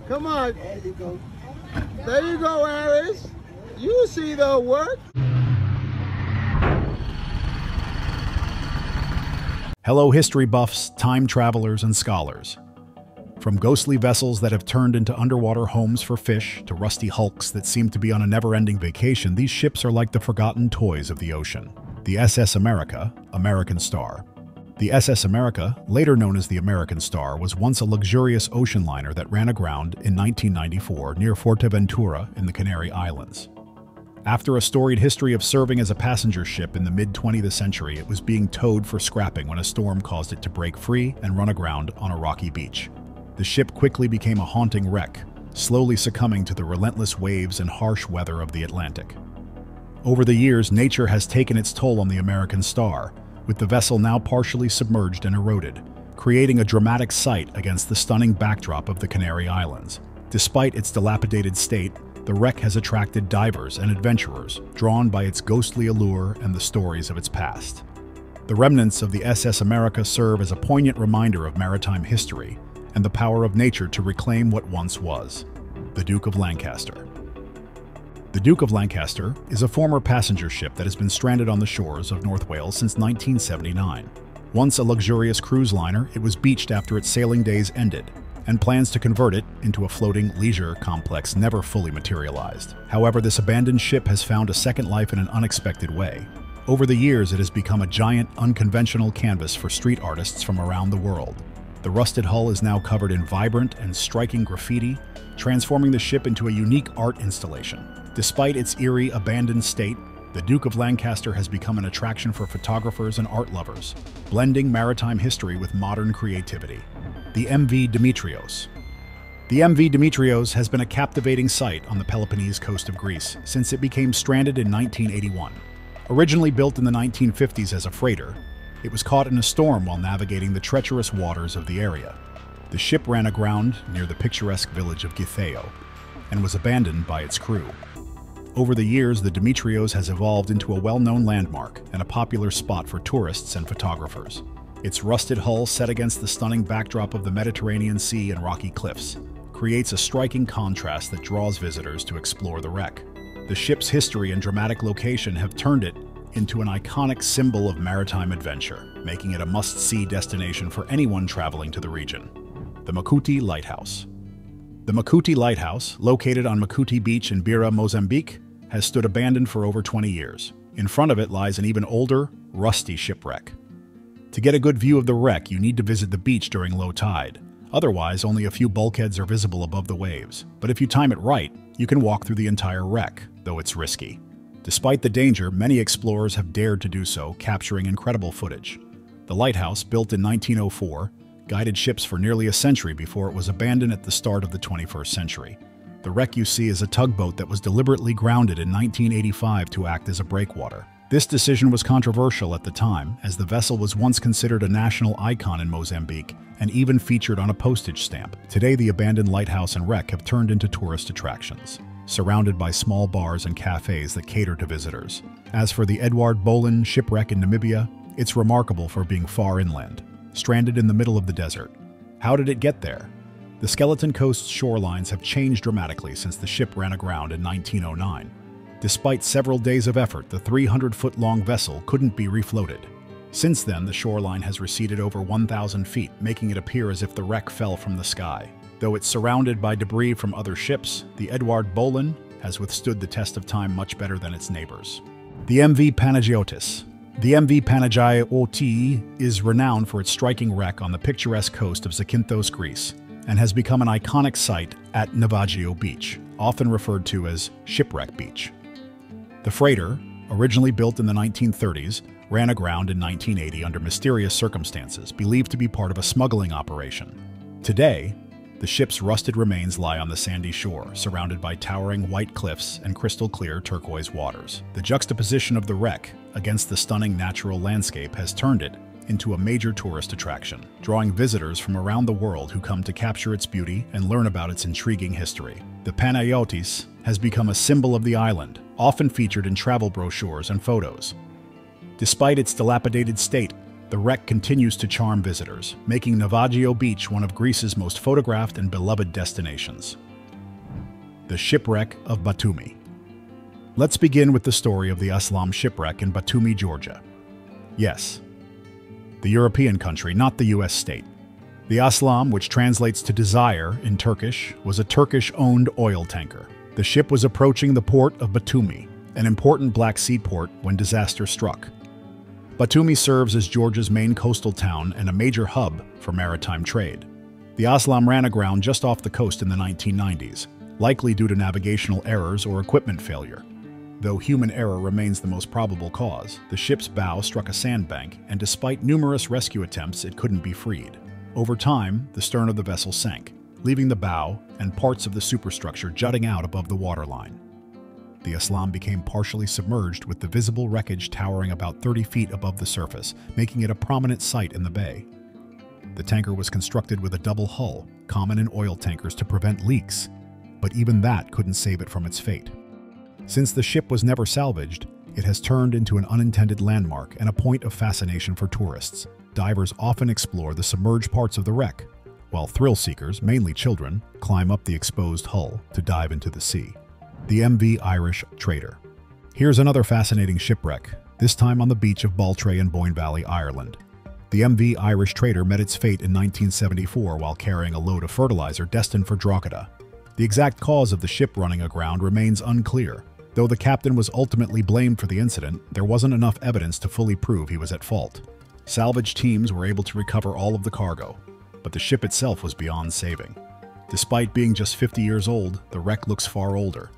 Come on. There you go. There you go, Aris. You see the work. Hello, history buffs, time travelers, and scholars. From ghostly vessels that have turned into underwater homes for fish to rusty hulks that seem to be on a never-ending vacation, these ships are like the forgotten toys of the ocean. The SS America, American Star. The SS America, later known as the American Star, was once a luxurious ocean liner that ran aground in 1994 near Fuerteventura in the Canary Islands. After a storied history of serving as a passenger ship in the mid-20th century, it was being towed for scrapping when a storm caused it to break free and run aground on a rocky beach. The ship quickly became a haunting wreck, slowly succumbing to the relentless waves and harsh weather of the Atlantic. Over the years, nature has taken its toll on the American Star, with the vessel now partially submerged and eroded, creating a dramatic sight against the stunning backdrop of the Canary Islands. Despite its dilapidated state, the wreck has attracted divers and adventurers, drawn by its ghostly allure and the stories of its past. The remnants of the SS America serve as a poignant reminder of maritime history and the power of nature to reclaim what once was. The Duke of Lancaster. The Duke of Lancaster is a former passenger ship that has been stranded on the shores of North Wales since 1979. Once a luxurious cruise liner, it was beached after its sailing days ended, and plans to convert it into a floating leisure complex never fully materialized. However, this abandoned ship has found a second life in an unexpected way. Over the years, it has become a giant, unconventional canvas for street artists from around the world. The rusted hull is now covered in vibrant and striking graffiti, transforming the ship into a unique art installation. Despite its eerie, abandoned state, the Duke of Lancaster has become an attraction for photographers and art lovers, blending maritime history with modern creativity. The MV Demetrios. The MV Demetrios has been a captivating sight on the Peloponnese coast of Greece since it became stranded in 1981. Originally built in the 1950s as a freighter, it was caught in a storm while navigating the treacherous waters of the area. The ship ran aground near the picturesque village of Githeo and was abandoned by its crew. Over the years, the Demetrios has evolved into a well-known landmark and a popular spot for tourists and photographers. Its rusted hull, set against the stunning backdrop of the Mediterranean Sea and rocky cliffs, creates a striking contrast that draws visitors to explore the wreck. The ship's history and dramatic location have turned it into an iconic symbol of maritime adventure, making it a must-see destination for anyone traveling to the region. The Makuti Lighthouse. The Makuti Lighthouse, located on Makuti Beach in Beira, Mozambique, has stood abandoned for over 20 years. In front of it lies an even older, rusty shipwreck. To get a good view of the wreck, you need to visit the beach during low tide. Otherwise, only a few bulkheads are visible above the waves. But if you time it right, you can walk through the entire wreck, though it's risky. Despite the danger, many explorers have dared to do so, capturing incredible footage. The lighthouse, built in 1904, guided ships for nearly a century before it was abandoned at the start of the 21st century. The wreck you see is a tugboat that was deliberately grounded in 1985 to act as a breakwater. This decision was controversial at the time, as the vessel was once considered a national icon in Mozambique and even featured on a postage stamp. Today, the abandoned lighthouse and wreck have turned into tourist attractions, surrounded by small bars and cafes that cater to visitors. As for the Edward Bolen shipwreck in Namibia, it's remarkable for being far inland, stranded in the middle of the desert. How did it get there? The Skeleton Coast's shorelines have changed dramatically since the ship ran aground in 1909. Despite several days of effort, the 300-foot-long vessel couldn't be refloated. Since then, the shoreline has receded over 1,000 feet, making it appear as if the wreck fell from the sky. Though it's surrounded by debris from other ships, the Edward Bolen has withstood the test of time much better than its neighbors. The MV Panagiotis. The MV Panagiotis is renowned for its striking wreck on the picturesque coast of Zakynthos, Greece, and has become an iconic site at Navajo Beach, often referred to as Shipwreck Beach. The freighter, originally built in the 1930s, ran aground in 1980 under mysterious circumstances, believed to be part of a smuggling operation. Today, the ship's rusted remains lie on the sandy shore, surrounded by towering white cliffs and crystal-clear turquoise waters. The juxtaposition of the wreck against the stunning natural landscape has turned it into a major tourist attraction, drawing visitors from around the world who come to capture its beauty and learn about its intriguing history. The Panagiotis has become a symbol of the island, often featured in travel brochures and photos. Despite its dilapidated state, the wreck continues to charm visitors, making Navajo Beach one of Greece's most photographed and beloved destinations. The Shipwreck of Batumi. Let's begin with the story of the Aslam Shipwreck in Batumi, Georgia. Yes, the European country, not the US state. The Aslam, which translates to desire in Turkish, was a Turkish-owned oil tanker. The ship was approaching the port of Batumi, an important Black Sea port, when disaster struck. Batumi serves as Georgia's main coastal town and a major hub for maritime trade. The Aslam ran aground just off the coast in the 1990s, likely due to navigational errors or equipment failure. Though human error remains the most probable cause, the ship's bow struck a sandbank, and despite numerous rescue attempts, it couldn't be freed. Over time, the stern of the vessel sank, leaving the bow and parts of the superstructure jutting out above the waterline. The Aslam became partially submerged, with the visible wreckage towering about 30 feet above the surface, making it a prominent sight in the bay. The tanker was constructed with a double hull, common in oil tankers to prevent leaks, but even that couldn't save it from its fate. Since the ship was never salvaged, it has turned into an unintended landmark and a point of fascination for tourists. Divers often explore the submerged parts of the wreck, while thrill seekers, mainly children, climb up the exposed hull to dive into the sea. The MV Irish Trader. Here's another fascinating shipwreck, this time on the beach of Baltray in Boyne Valley, Ireland. The MV Irish Trader met its fate in 1974 while carrying a load of fertilizer destined for Drogheda. The exact cause of the ship running aground remains unclear. Though the captain was ultimately blamed for the incident, there wasn't enough evidence to fully prove he was at fault. Salvage teams were able to recover all of the cargo, but the ship itself was beyond saving. Despite being just 50 years old, the wreck looks far older.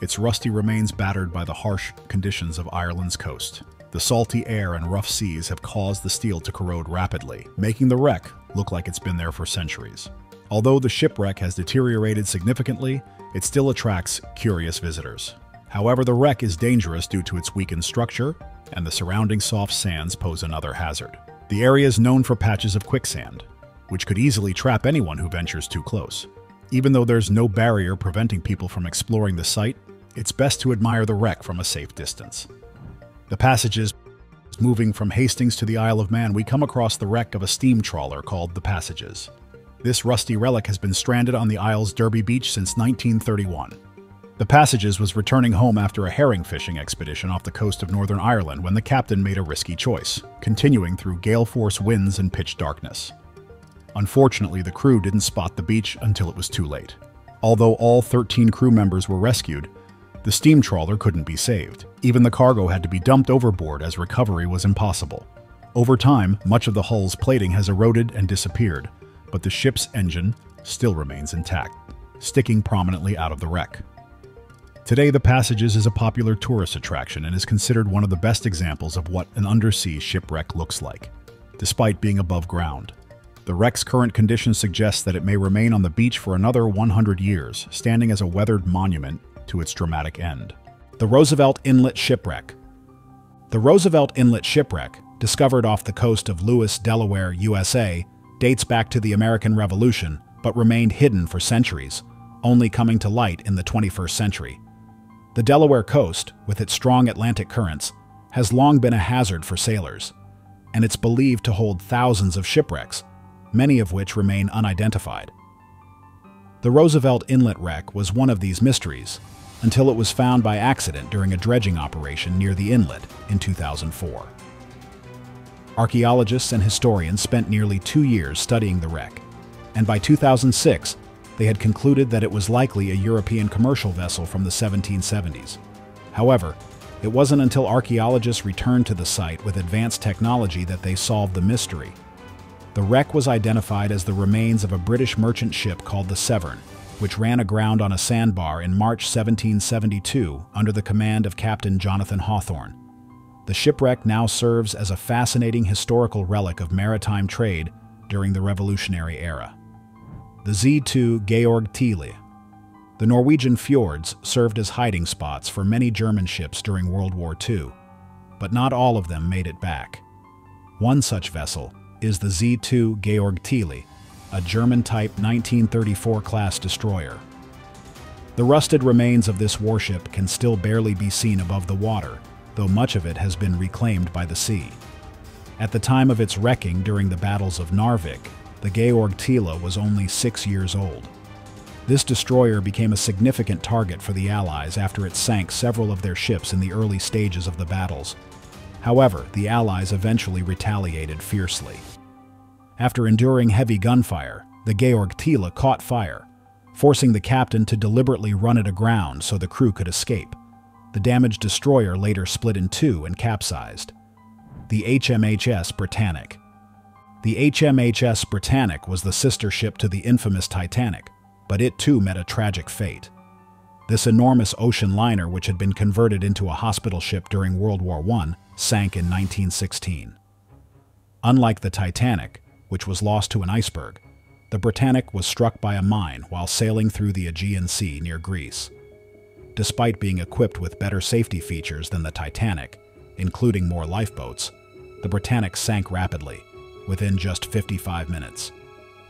Its rusty remains battered by the harsh conditions of Ireland's coast. The salty air and rough seas have caused the steel to corrode rapidly, making the wreck look like it's been there for centuries. Although the shipwreck has deteriorated significantly, it still attracts curious visitors. However, the wreck is dangerous due to its weakened structure, and the surrounding soft sands pose another hazard. The area is known for patches of quicksand, which could easily trap anyone who ventures too close. Even though there's no barrier preventing people from exploring the site, it's best to admire the wreck from a safe distance. The passages. Moving from Hastings to the Isle of Man, we come across the wreck of a steam trawler called the Passages. This rusty relic has been stranded on the Isle's Derby Beach since 1931. The Passages was returning home after a herring fishing expedition off the coast of Northern Ireland when the captain made a risky choice, continuing through gale-force winds and pitch darkness. Unfortunately, the crew didn't spot the beach until it was too late. Although all 13 crew members were rescued, the steam trawler couldn't be saved. Even the cargo had to be dumped overboard as recovery was impossible. Over time, much of the hull's plating has eroded and disappeared, but the ship's engine still remains intact, sticking prominently out of the wreck. Today, the Passages is a popular tourist attraction and is considered one of the best examples of what an undersea shipwreck looks like, despite being above ground. The wreck's current condition suggests that it may remain on the beach for another 100 years, standing as a weathered monument to its dramatic end. The Roosevelt Inlet Shipwreck. The Roosevelt Inlet Shipwreck, discovered off the coast of Lewis, Delaware, USA, dates back to the American Revolution, but remained hidden for centuries, only coming to light in the 21st century. The Delaware coast, with its strong Atlantic currents, has long been a hazard for sailors, and it's believed to hold thousands of shipwrecks, many of which remain unidentified. The Roosevelt Inlet wreck was one of these mysteries, until it was found by accident during a dredging operation near the inlet in 2004. Archaeologists and historians spent nearly 2 years studying the wreck, and by 2006, they had concluded that it was likely a European commercial vessel from the 1770s. However, it wasn't until archaeologists returned to the site with advanced technology that they solved the mystery. The wreck was identified as the remains of a British merchant ship called the Severn, which ran aground on a sandbar in March 1772 under the command of Captain Jonathan Hawthorne. The shipwreck now serves as a fascinating historical relic of maritime trade during the Revolutionary era. The Z2 Georg Thiele. The Norwegian fjords served as hiding spots for many German ships during World War II, but not all of them made it back. One such vessel is the Z2 Georg Thiele, a German-type 1934 class destroyer. The rusted remains of this warship can still barely be seen above the water, though much of it has been reclaimed by the sea. At the time of its wrecking during the battles of Narvik, the Georg Tila was only 6 years old. This destroyer became a significant target for the Allies after it sank several of their ships in the early stages of the battles. However, the Allies eventually retaliated fiercely. After enduring heavy gunfire, the Georg Tila caught fire, forcing the captain to deliberately run it aground so the crew could escape. The damaged destroyer later split in two and capsized. The HMHS Britannic. The HMHS Britannic was the sister ship to the infamous Titanic, but it too met a tragic fate. This enormous ocean liner, which had been converted into a hospital ship during World War I, sank in 1916. Unlike the Titanic, which was lost to an iceberg, the Britannic was struck by a mine while sailing through the Aegean Sea near Greece. Despite being equipped with better safety features than the Titanic, including more lifeboats, the Britannic sank rapidly, within just 55 minutes.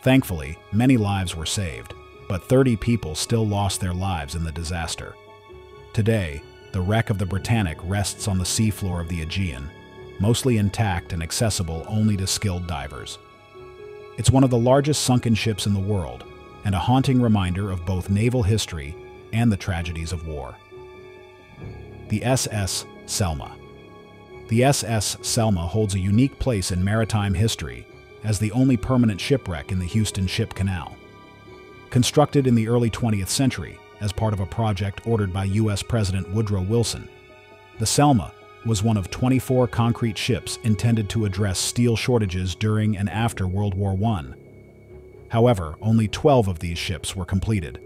Thankfully, many lives were saved, but 30 people still lost their lives in the disaster. Today, the wreck of the Britannic rests on the seafloor of the Aegean, mostly intact and accessible only to skilled divers. It's one of the largest sunken ships in the world, and a haunting reminder of both naval history and the tragedies of war. The SS Selma. The SS Selma holds a unique place in maritime history as the only permanent shipwreck in the Houston Ship Canal. Constructed in the early 20th century as part of a project ordered by U.S. President Woodrow Wilson, the Selma was one of 24 concrete ships intended to address steel shortages during and after World War I. However, only 12 of these ships were completed.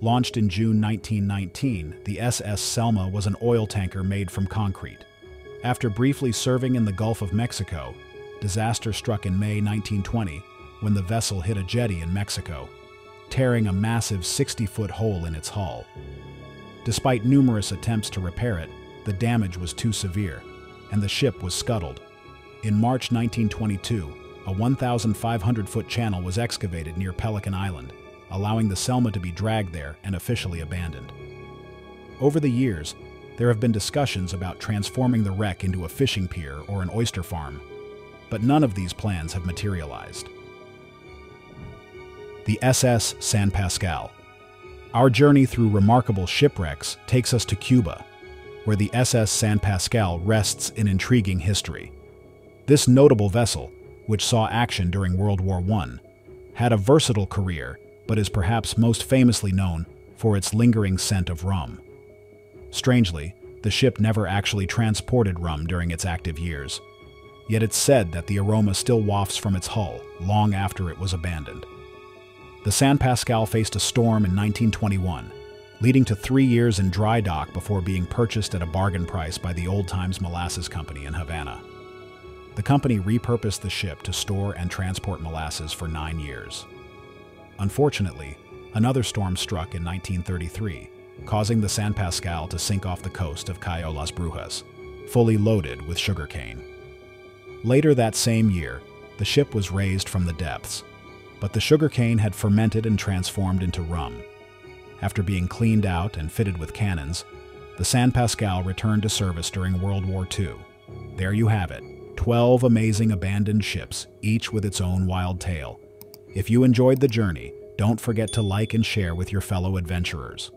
Launched in June 1919, the SS Selma was an oil tanker made from concrete. After briefly serving in the Gulf of Mexico, disaster struck in May 1920 when the vessel hit a jetty in Mexico, tearing a massive 60-foot hole in its hull. Despite numerous attempts to repair it, the damage was too severe, and the ship was scuttled. In March 1922, a 1,500-foot channel was excavated near Pelican Island, allowing the Selma to be dragged there and officially abandoned. Over the years, there have been discussions about transforming the wreck into a fishing pier or an oyster farm, but none of these plans have materialized. The SS San Pascal. Our journey through remarkable shipwrecks takes us to Cuba, where the SS San Pascal rests in intriguing history. This notable vessel, which saw action during World War I, had a versatile career, but is perhaps most famously known for its lingering scent of rum. Strangely, the ship never actually transported rum during its active years, yet it's said that the aroma still wafts from its hull long after it was abandoned. The San Pascal faced a storm in 1921, leading to 3 years in dry dock before being purchased at a bargain price by the Old Times Molasses Company in Havana. The company repurposed the ship to store and transport molasses for 9 years. Unfortunately, another storm struck in 1933, causing the San Pascal to sink off the coast of Cayo Las Brujas, fully loaded with sugarcane. Later that same year, the ship was raised from the depths, but the sugarcane had fermented and transformed into rum. After being cleaned out and fitted with cannons, the San Pascal returned to service during World War II. There you have it, 12 amazing abandoned ships, each with its own wild tale. If you enjoyed the journey, don't forget to like and share with your fellow adventurers.